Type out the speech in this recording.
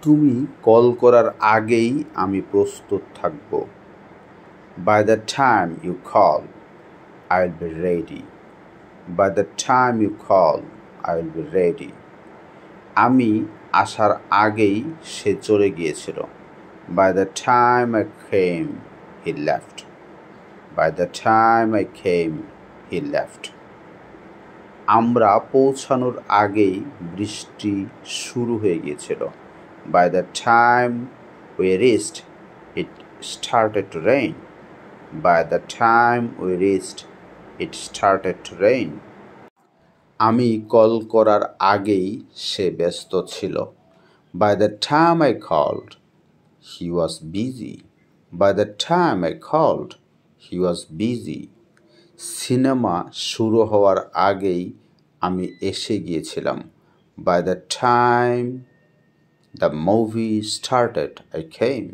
তুমি কল করার আগেই আমি প্রস্তুত থাকব। By the time you call, I'll be ready. By the time you call, I'll be ready. আমি আসার আগেই সে চলে গিয়েছিল। By the time I came, he left. By the time I came, he left. আমরা পৌঁছানোর আগেই বৃষ্টি শুরু হয়ে গিয়েছিল। By the time we reached, it started to rain. By the time we reached, it started to rain. আমি call করার আগেই সে ব্যস্ত ছিল। By the time I called, he was busy. By the time I called, he was busy. Cinema শুরু হওয়ার আগেই আমি এসে গিয়েছিলাম। By the time the movie started, I came.